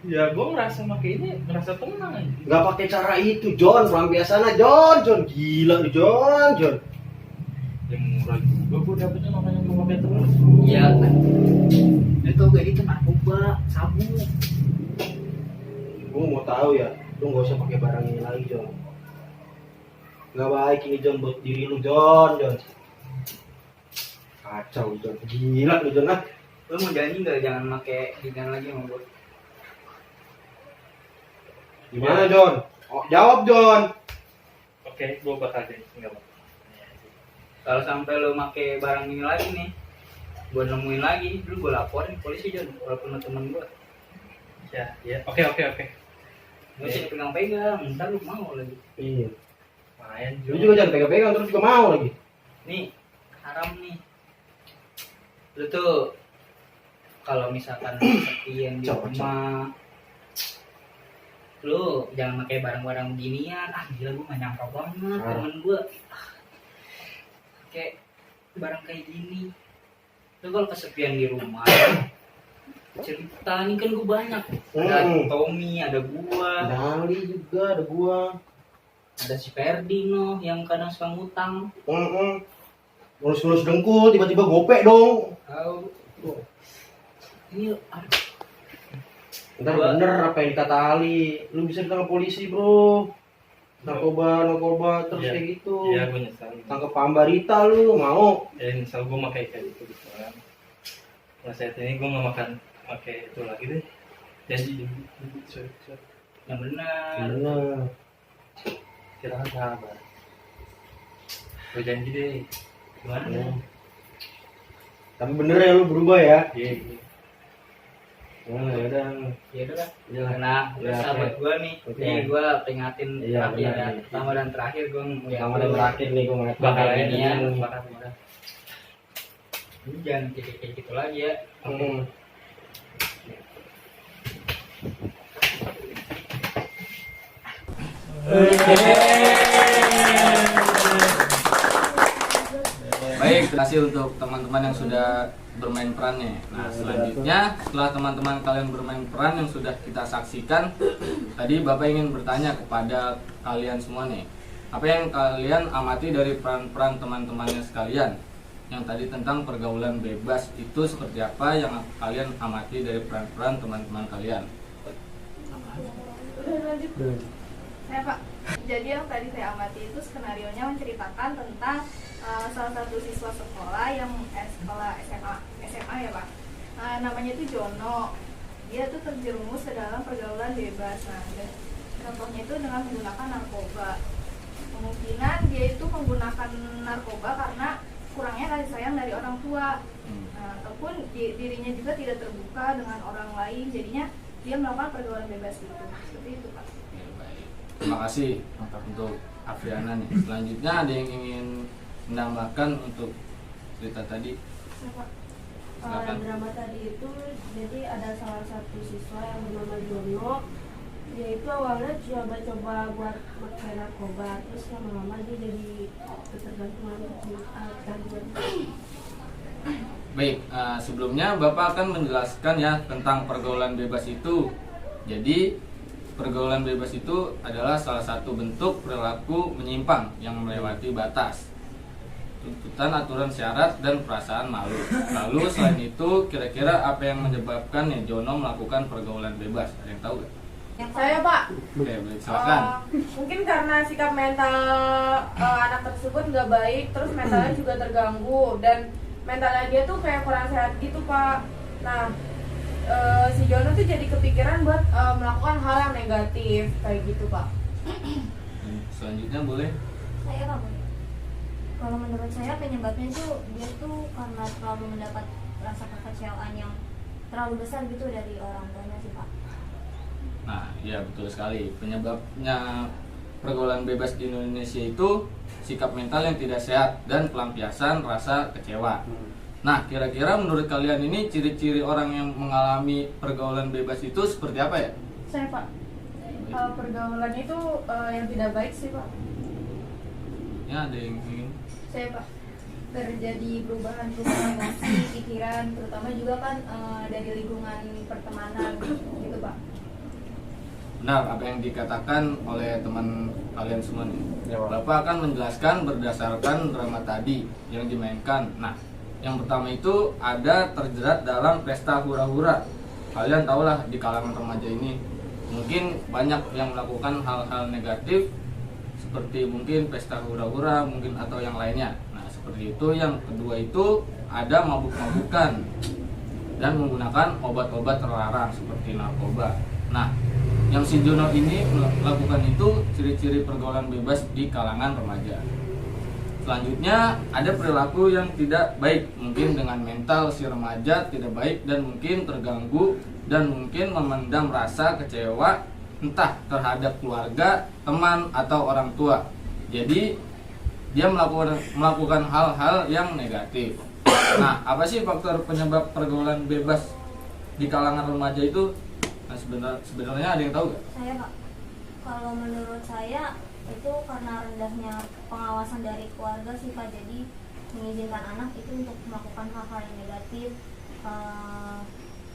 Ya gue ngerasa pakai ini ngerasa tenang aja. Nggak pakai cara itu John, pelampiasannya John. Gila lu John. Yang murah juga gue dapetnya makanya gue pakai terus. Iya kan. Itu gue itu narkoba, sabu. Gua mau tahu ya, lu nggak usah pakai barang ini lagi John. Nggak baik ini John buat diri lu John. Kacau John. Gila lu John ah. Lu mau janji nggak jangan pakai ginian lagi sama gue? Gimana John? Oh, jawab John. Oke, gue bakal jadi enggak apa. Kalau sampai lu pakai barang ini lagi nih, gue nemuin lagi, dulu gue laporin polisi John, walaupun temen gue. Ya. Oke. Gak usah pegang-pegang, ntar lu mau lagi. Iya. Lumayan Lu juga jangan pegang-pegang terus juga mau lagi. Nih, haram nih. Lu tuh kalau misalkan sepian di rumah, lu jangan pakai barang-barang beginian. Gila gue gak nyangka banget temen gue. Kayak barang kayak gini. Lu kalau kesepian di rumah, cerita nih kan gue banyak. Ada Tommy, ada gua. Dali juga ada gua. Ada si Ferdi noh yang kadang suka ngutang. Lulus dengkul tiba-tiba gopek dong. Tahu. Ini aduh. Ntar bener apa yang dikata Ali. Lu bisa ditangkap polisi bro. Narkoba terus kayak gitu. Iya gue nyesal. Tangkap Ambarita lu mau? Ya nyesal gue pakai kayak gitu kan. Nah saat ini gue nggak makan pakai itu lagi deh. Janji. Yang benar. Kira sabar. Gue janji deh. Gimana? Tapi bener ya lu berubah ya? Iya. Ya udah. Ya udah kan. Iya. Karena sahabat gua nih. Nih gua peringatin terakhir ya. Pertama dan terakhir gua Pertama dan terakhir nih gua ngeliat bakal ini ya. Jangan kayak gitu lagi ya. Baik, terima kasih untuk teman-teman yang sudah bermain perannya. Nah, selanjutnya setelah teman-teman kalian bermain peran yang sudah kita saksikan, tadi Bapak ingin bertanya kepada kalian semua nih, apa yang kalian amati dari peran-peran teman-temannya sekalian? Yang tadi tentang pergaulan bebas itu seperti apa yang kalian amati dari peran-peran teman-teman kalian? Saya Pak, jadi yang tadi saya amati itu skenarionya menceritakan tentang salah satu siswa sekolah yang sekolah SMA ya Pak. Namanya itu Jono. Dia tuh terjerumus ke dalam pergaulan bebas. Nah, dan contohnya itu dengan menggunakan narkoba. Kemungkinan dia itu menggunakan narkoba karena kurangnya kasih sayang dari orang tua. Nah, ataupun dirinya juga tidak terbuka dengan orang lain, jadinya dia melakukan pergaulan bebas itu. Seperti itu Pak. Ya, baik. Terima kasih untuk Afriana nih. Selanjutnya ada yang ingin menambahkan untuk cerita tadi? Silakan. Drama tadi itu jadi ada salah satu siswa yang bernama Jono. Dia itu awalnya coba-coba buat pakai narkoba, terus lama-lama dia jadi ketergantungan gangguan. Baik, sebelumnya Bapak akan menjelaskan ya tentang pergaulan bebas itu. Jadi pergaulan bebas itu adalah salah satu bentuk perilaku menyimpang yang melewati batas, tuntutan, aturan, syarat, dan perasaan malu. Lalu selain itu, kira-kira apa yang menyebabkan ya Jono melakukan pergaulan bebas? Ada yang tahu gak? Saya Pak. Oke, baik, silakan. Mungkin karena sikap mental anak tersebut nggak baik, terus mentalnya juga terganggu dan mentalnya dia tuh kayak kurang sehat gitu Pak. Nah, si Jono tuh jadi kepikiran buat melakukan hal yang negatif kayak gitu Pak. Selanjutnya boleh? Saya Pak. Kalau menurut saya penyebabnya itu dia tuh karena terlalu mendapat rasa kekecewaan yang terlalu besar gitu dari orang tuanya sih Pak. Nah, ya betul sekali. Penyebabnya pergaulan bebas di Indonesia itu sikap mental yang tidak sehat dan pelampiasan rasa kecewa. Nah, kira-kira menurut kalian ini ciri-ciri orang yang mengalami pergaulan bebas itu seperti apa ya? Saya Pak, pergaulan itu yang tidak baik sih Pak. Ya, ada yang ingin? Saya Pak, terjadi perubahan-perubahan emosi, pikiran, terutama juga kan dari lingkungan pertemanan gitu Pak. Benar, apa yang dikatakan oleh teman kalian semua nih. Bapak akan menjelaskan berdasarkan drama tadi yang dimainkan. Nah, yang pertama itu ada terjerat dalam pesta hura-hura. Kalian tahulah di kalangan remaja ini mungkin banyak yang melakukan hal-hal negatif seperti mungkin pesta hura-hura mungkin atau yang lainnya. Nah, seperti itu. Yang kedua itu ada mabuk-mabukan dan menggunakan obat-obat terlarang seperti narkoba. Nah, yang si Jono ini melakukan itu ciri-ciri pergaulan bebas di kalangan remaja. Selanjutnya ada perilaku yang tidak baik, mungkin dengan mental si remaja tidak baik dan mungkin terganggu dan mungkin memendam rasa kecewa entah terhadap keluarga, teman, atau orang tua. Jadi dia melakukan hal-hal yang negatif. Nah, apa sih faktor penyebab pergaulan bebas di kalangan remaja itu? Nah, sebenarnya ada yang tahu gak? Saya Pak, kalau menurut saya itu karena rendahnya pengawasan dari keluarga sih Pak. Jadi mengizinkan anak itu untuk melakukan hal-hal yang negatif.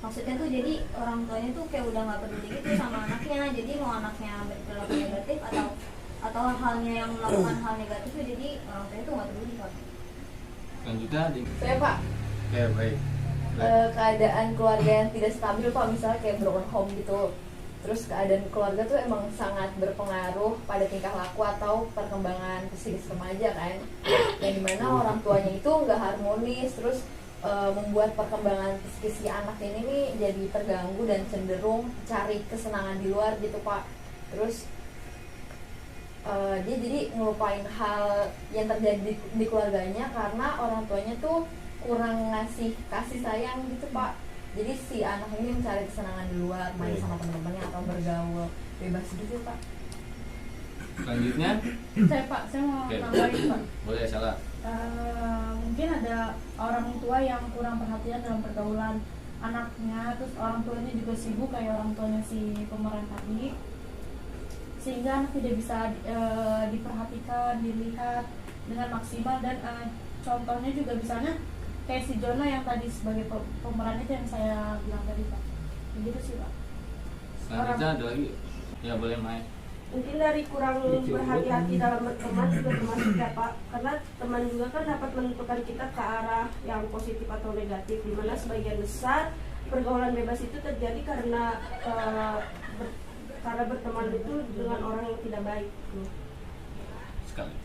Maksudnya tuh jadi orang tuanya tuh kayak udah nggak peduli gitu sama anaknya. Jadi mau anaknya berperilaku negatif atau halnya yang melakukan hal negatif tuh jadi orang tuanya tuh nggak peduli Pak. Selanjutnya Saya Pak, oke, baik. keadaan keluarga yang tidak stabil Pak, misalnya kayak broken home gitu. Terus keadaan keluarga tuh emang sangat berpengaruh pada tingkah laku atau perkembangan psikis remaja kan, yang dimana orang tuanya itu nggak harmonis, terus membuat perkembangan psikis si anak ini nih jadi terganggu dan cenderung cari kesenangan di luar gitu Pak. Terus dia jadi ngelupain hal yang terjadi di keluarganya karena orang tuanya tuh kurang ngasih kasih sayang gitu Pak. Jadi si anak ini mencari kesenangan di luar, main sama teman-temannya atau bergaul bebas gitu Pak. Selanjutnya Saya Pak, saya mau nambahin Pak. boleh, salah. Mungkin ada orang tua yang kurang perhatian dalam pergaulan. anaknya, terus orang tuanya juga sibuk kayak orang tuanya si pemeran tadi, sehingga anak tidak bisa diperhatikan, dilihat dengan maksimal. Dan contohnya juga misalnya kayak si Jono yang tadi sebagai pemeran itu yang saya bilang tadi Pak, begitu sih Pak. Selanjutnya ada lagi, ya boleh main. Mungkin dari kurang berhati-hati dalam berteman juga termasuk ya Pak, karena teman juga kan dapat menentukan kita ke arah yang positif atau negatif, dimana sebagian besar pergaulan bebas itu terjadi karena berteman itu dengan orang yang tidak baik. Sekali.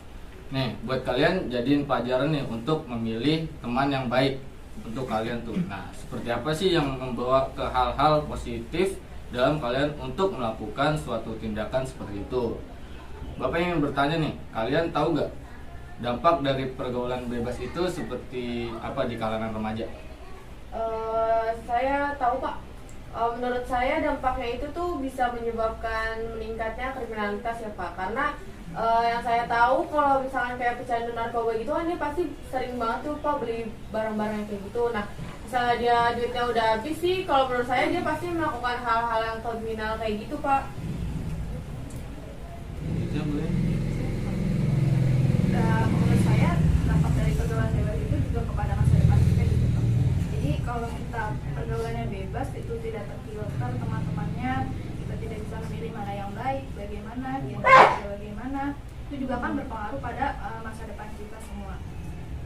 Nih, buat kalian jadiin pelajaran nih untuk memilih teman yang baik untuk kalian tuh. Nah, seperti apa sih yang membawa ke hal-hal positif dalam kalian untuk melakukan suatu tindakan seperti itu? Bapak ingin bertanya nih, kalian tahu nggak dampak dari pergaulan bebas itu seperti apa di kalangan remaja? Saya tahu Pak. Menurut saya dampaknya itu tuh bisa menyebabkan meningkatnya kriminalitas ya Pak, karena yang saya tahu kalau misalkan kayak pecandu narkoba gitu kan dia pasti sering banget tuh Pak beli barang-barang yang kayak gitu. Nah, misalnya dia duitnya udah habis sih, kalau menurut saya dia pasti melakukan hal-hal yang kriminal kayak gitu Pak. Ya, boleh. Menurut saya dampak dari pergaulan bebas itu juga kepada masa depan kita gitu Pak. Jadi kalau kita pergaulannya bebas itu tidak terfilter teman-temannya, kita tidak bisa memilih mana yang baik, bagaimana, yang bagaimana, itu juga kan berpengaruh pada masa depan kita semua.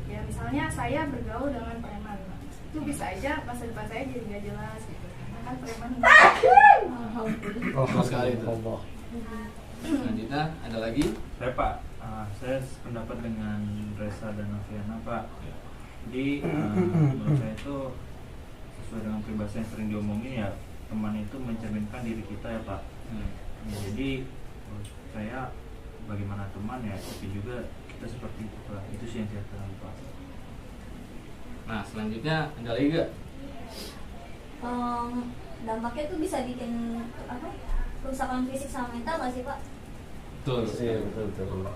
Ya misalnya saya bergaul dengan preman, itu bisa aja masa depan saya jadi nggak jelas gitu, karena kan preman Oh, sekali itu. Selanjutnya ada lagi? Saya Pak, saya sependapat dengan Reza dan Noviana Pak. Jadi menurut saya itu sesuai dengan peribahasa yang sering diomongin ya, teman itu mencerminkan diri kita ya Pak. Ya, jadi menurut saya bagaimana teman ya, tapi juga kita seperti itu Pak. Itu sih yang saya tahu Pak. Nah, selanjutnya ada lagi gak? Dampaknya tuh bisa bikin apa? Kerusakan fisik sama mental nggak sih Pak? Betul. Iya, betul.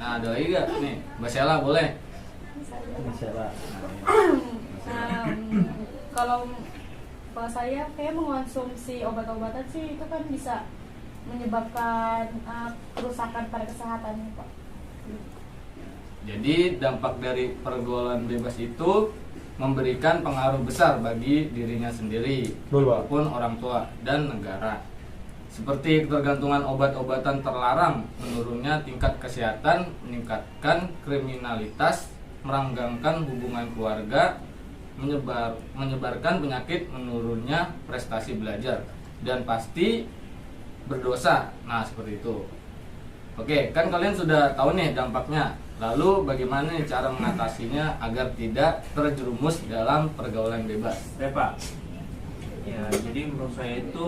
Nah, ada lagi gak? Nih, Mbak Sheila boleh? Kalau saya kayak mengonsumsi obat-obatan sih itu kan bisa menyebabkan kerusakan pada kesehatan Pak. Jadi dampak dari pergaulan bebas itu memberikan pengaruh besar bagi dirinya sendiri maupun orang tua dan negara. Seperti ketergantungan obat-obatan terlarang, menurunnya tingkat kesehatan, meningkatkan kriminalitas, meranggangkan hubungan keluarga, menyebarkan penyakit, menurunnya prestasi belajar, dan pasti berdosa. Nah, seperti itu. Oke, kan kalian sudah tahu nih dampaknya. Lalu bagaimana nih cara mengatasinya agar tidak terjerumus dalam pergaulan bebas? Ya Pak, ya jadi menurut saya itu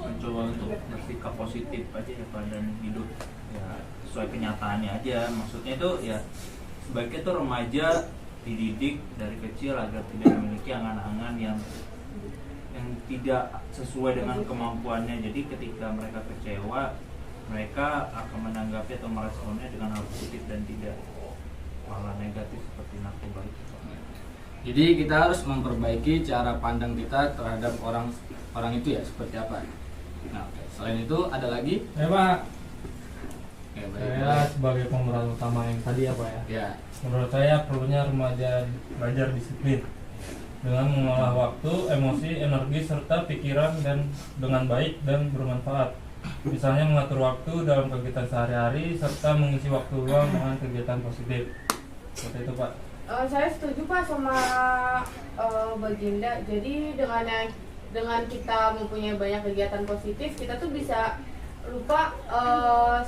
mencoba untuk bersikap positif aja ya Pak, dan hidup ya sesuai kenyataannya aja. Maksudnya itu ya sebaiknya tuh remaja dididik dari kecil agar tidak memiliki angan-angan yang tidak sesuai dengan kemampuannya. Jadi ketika mereka kecewa, mereka akan menanggapi atau meresponnya dengan hal positif dan tidak malah negatif seperti narkoba itu. Jadi kita harus memperbaiki cara pandang kita terhadap orang itu ya, seperti apa. Nah, selain itu ada lagi? Ya Pak, saya sebagai pemeran utama yang tadi ya Pak ya. Ya. Menurut saya perlunya remaja belajar disiplin dengan mengolah waktu, emosi, energi serta pikiran dan dengan baik dan bermanfaat. Misalnya mengatur waktu dalam kegiatan sehari-hari serta mengisi waktu luang dengan kegiatan positif. Seperti itu Pak. Saya setuju Pak sama Baginda. Jadi dengan kita mempunyai banyak kegiatan positif, kita tuh bisa lupa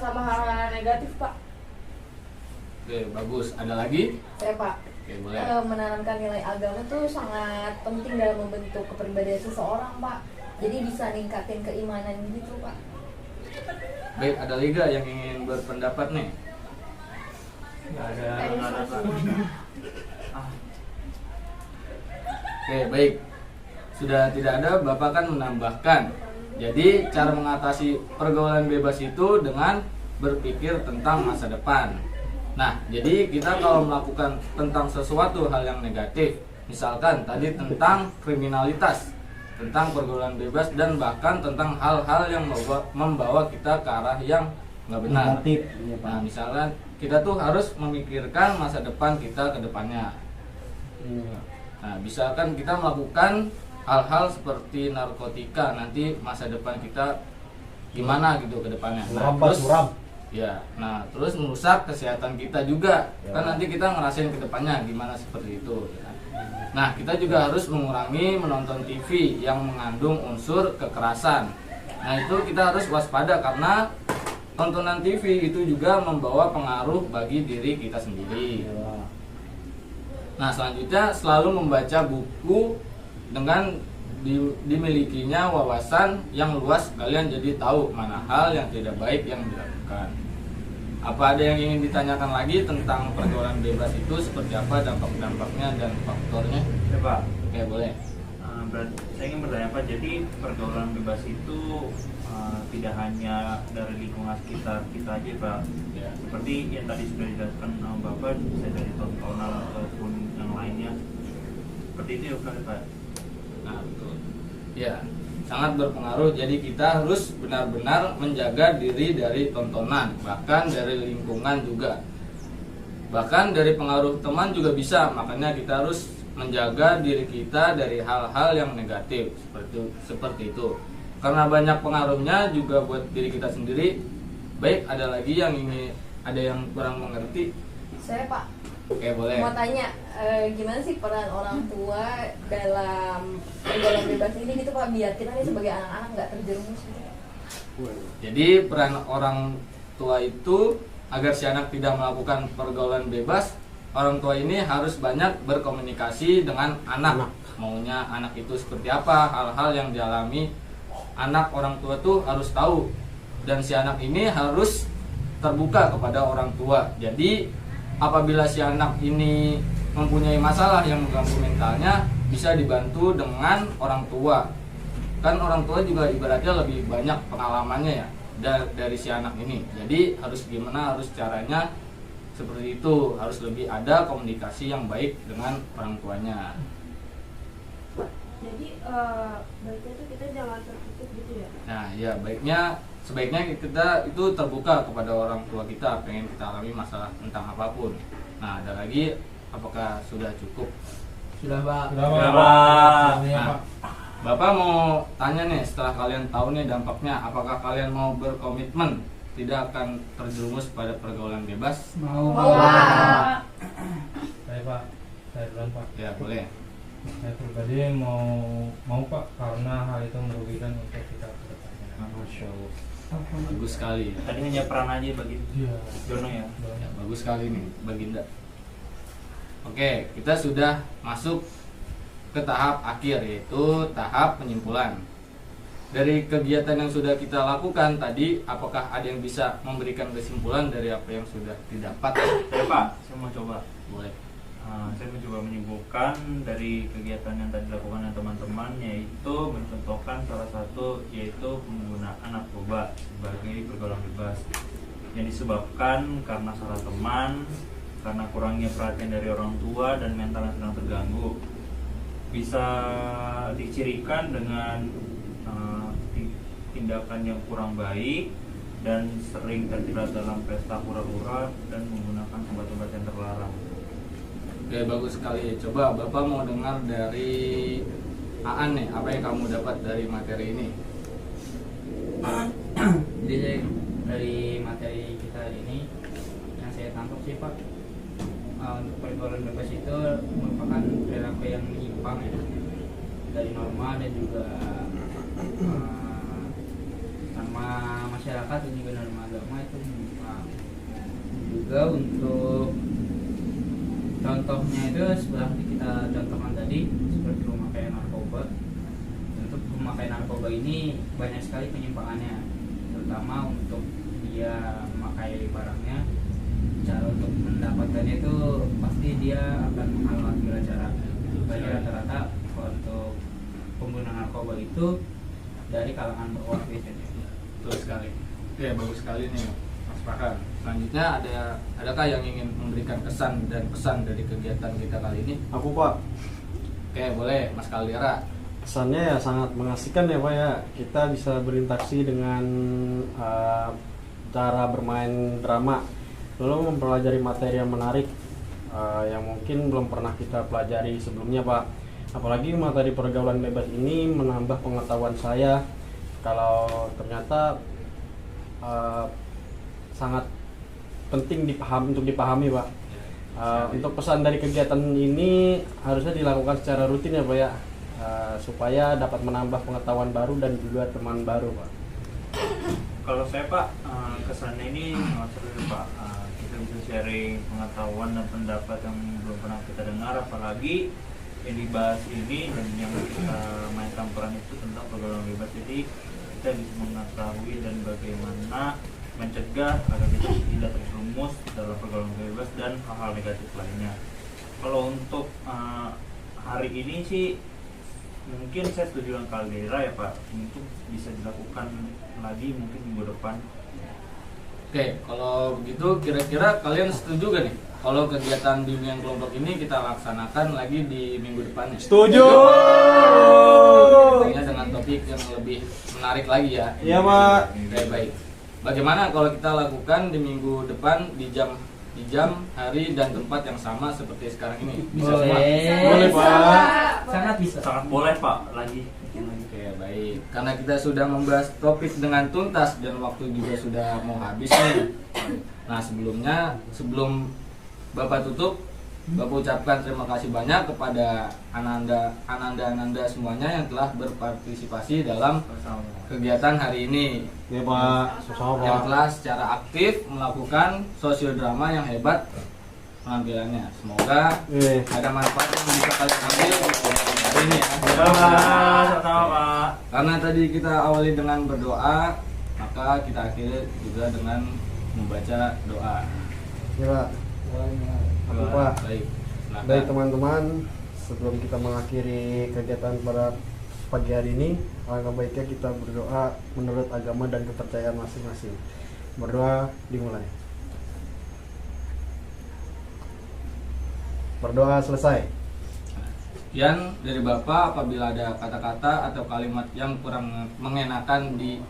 sama hal-hal negatif Pak. Oke, bagus. Ada lagi? Saya Pak. Oke, boleh. Menanamkan nilai agama tuh sangat penting dalam membentuk kepribadian seseorang Pak. Jadi bisa ningkatin keimanan gitu Pak. Baik, ada lagi gak yang ingin berpendapat nih? Nggak ada. Oke, baik. Sudah tidak ada, Bapak kan menambahkan. Jadi cara mengatasi pergaulan bebas itu dengan berpikir tentang masa depan. Nah, jadi kita kalau melakukan tentang sesuatu hal yang negatif, Misalkan tadi tentang kriminalitas, tentang pergaulan bebas, dan bahkan tentang hal-hal yang membawa kita ke arah yang nggak benar. Negatif, iya, Pak. Nah, misalkan kita tuh harus memikirkan masa depan kita ke depannya. Iya. Nah, misalkan kita melakukan hal-hal seperti narkotika, nanti masa depan kita gimana gitu ke depannya. Nah, terus ya, nah terus merusak kesehatan kita juga. Kan nanti kita ngerasain ke depannya gimana seperti itu. Nah, kita juga harus mengurangi menonton TV yang mengandung unsur kekerasan. Nah, itu kita harus waspada karena tontonan TV itu juga membawa pengaruh bagi diri kita sendiri. Nah, selanjutnya selalu membaca buku dengan dimilikinya wawasan yang luas, kalian jadi tahu mana hal yang tidak baik yang dilakukan. Apa ada yang ingin ditanyakan lagi tentang pergaulan bebas itu, seperti apa dampak-dampaknya dan faktornya? Ya Pak. Oke, boleh. Saya ingin bertanya Pak, jadi pergaulan bebas itu tidak hanya dari lingkungan sekitar kita aja Pak. Ya. Seperti yang tadi sudah dijelaskan sama Bapak, saya dari tontonan ataupun yang lainnya. Seperti itu ya Pak. Nah, betul. Ya, sangat berpengaruh. Jadi kita harus benar-benar menjaga diri dari tontonan, bahkan dari lingkungan juga, bahkan dari pengaruh teman juga bisa. Makanya kita harus menjaga diri kita dari hal-hal yang negatif seperti itu. Karena banyak pengaruhnya juga buat diri kita sendiri. Baik, ada lagi yang ada yang kurang mengerti? Saya Pak. Oke, boleh. Mau tanya, gimana sih peran orang tua dalam pergaulan bebas ini gitu Pak, biar kita nih sebagai anak-anak nggak terjerumus gitu. Jadi peran orang tua itu agar si anak tidak melakukan pergaulan bebas, orang tua ini harus banyak berkomunikasi dengan anak. Maunya anak itu seperti apa, hal-hal yang dialami anak, orang tua tuh harus tahu. Dan si anak ini harus terbuka kepada orang tua. Jadi apabila si anak ini mempunyai masalah yang mengganggu mentalnya, bisa dibantu dengan orang tua. Kan orang tua juga ibaratnya lebih banyak pengalamannya ya dari si anak ini. Jadi harus gimana, harus caranya seperti itu, harus lebih ada komunikasi yang baik dengan orang tuanya. Jadi baiknya itu kita jangan tertutup gitu ya. Nah, ya sebaiknya kita itu terbuka kepada orang tua kita, pengen kita alami masalah tentang apapun. Nah, ada lagi, apakah sudah cukup? Sudah Pak. Nah, Bapak mau tanya nih, setelah kalian tahu nih dampaknya, apakah kalian mau berkomitmen tidak akan terjerumus pada pergaulan bebas? Mau Pak. Saya Pak, saya duluan Pak. Ya, boleh. Saya pribadi mau Pak, karena hal itu merugikan untuk kita ke depannya. Masya Allah. Bagus sekali. Tadi hanya peran aja bagi Jono ya. Ya, bagus sekali nih Baginda. Oke, kita sudah masuk ke tahap akhir, yaitu tahap penyimpulan. Dari kegiatan yang sudah kita lakukan tadi, apakah ada yang bisa memberikan kesimpulan dari apa yang sudah didapat? Ya Pak, saya mau coba. Boleh. Saya mencoba menyimpulkan dari kegiatan yang tadi dilakukan oleh teman-teman, yaitu mencontohkan salah satu, yaitu penggunaan narkoba sebagai pergaulan bebas yang disebabkan karena salah teman, karena kurangnya perhatian dari orang tua dan mental yang sedang terganggu. Bisa dicirikan dengan tindakan yang kurang baik dan sering terlibat dalam pesta hura-hura dan menggunakan obat-obat yang terlarang. Oke, bagus sekali. Coba Bapak mau dengar dari Aan nih, apa yang kamu dapat dari materi ini? Jadi dari materi kita ini yang saya tangkap sih Pak, untuk pergaulan bebas itu merupakan perilaku yang menyimpang ya dari norma dan juga norma masyarakat dan juga norma agama itu menyimpang. Juga untuk contohnya itu seperti kita contohkan tadi, seperti pemakaian narkoba. Untuk pemakaian narkoba ini banyak sekali penyimpangannya, terutama untuk dia memakai barangnya. Cara untuk mendapatkannya itu pasti dia akan menghalalkan segala cara. Bagi rata-rata untuk pengguna narkoba itu dari kalangan bawah biasanya. Betul sekali. Oke, bagus sekali nih Mas Farhan. Selanjutnya adakah yang ingin memberikan kesan dan pesan dari kegiatan kita kali ini? Aku Pak, Oke, boleh Mas Kaldera. Kesannya ya sangat mengasihkan ya Pak ya. Kita bisa berinteraksi dengan cara bermain drama, lalu mempelajari materi yang menarik yang mungkin belum pernah kita pelajari sebelumnya Pak. Apalagi materi pergaulan bebas ini menambah pengetahuan saya kalau ternyata sangat penting untuk dipahami Pak. Untuk pesan dari kegiatan ini harusnya dilakukan secara rutin ya Pak ya, supaya dapat menambah pengetahuan baru dan juga teman baru Pak. Kalau saya Pak, kesannya ini sangat seru Pak. Kita bisa sharing pengetahuan dan pendapat yang belum pernah kita dengar, apalagi yang dibahas ini dan yang kita mainkan peran itu tentang pergaulan bebas. Jadi kita bisa mengetahui dan bagaimana mencegah agar kita tidak terjerumus dalam pergaulan bebas dan hal-hal negatif lainnya. Kalau untuk hari ini sih mungkin saya setuju dengan Kaldera ya Pak, mungkin bisa dilakukan lagi mungkin minggu depan. Oke, kalau begitu kira-kira kalian setuju gak nih kalau kegiatan bimbingan kelompok ini kita laksanakan lagi di minggu depannya? Setuju. Tentunya dengan topik yang lebih menarik lagi ya. Iya Pak. Oke, baik. Bagaimana kalau kita lakukan di minggu depan di jam, hari dan tempat yang sama seperti sekarang ini? Bisa semua? Boleh Pak. Sangat bisa. Sangat boleh Pak. Lagi. Oke, baik. Karena kita sudah membahas topik dengan tuntas dan waktu juga sudah mau habis nih. Nah, sebelum Bapak tutup, Bapak ucapkan terima kasih banyak kepada Ananda semuanya yang telah berpartisipasi dalam kegiatan hari ini. Ya Pak, sama Yang Pak. telah secara aktif melakukan sosiodrama yang hebat penampilannya. Semoga ada manfaat yang bisa kalian ambil di kegiatan hari ini ya. Sama-sama. Karena tadi kita awali dengan berdoa, maka kita akhiri juga dengan membaca doa. Ya Pak. Apa Pak? Baik. Silakan. Baik teman-teman, sebelum kita mengakhiri kegiatan pada pagi hari ini, alangkah baiknya kita berdoa menurut agama dan kepercayaan masing-masing. Berdoa dimulai. Berdoa selesai. Sekian dari Bapak, apabila ada kata-kata atau kalimat yang kurang mengenakan di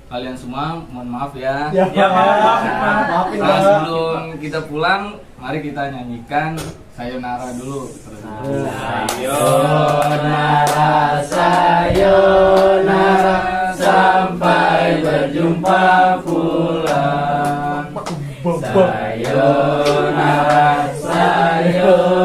kalian semua, mohon maaf ya. Ya, maafin Nah, Pak. sebelum kita pulang, mari kita nyanyikan Sayonara dulu. Sayonara, sayonara, sampai berjumpa pulang. Sayonara, sayonara.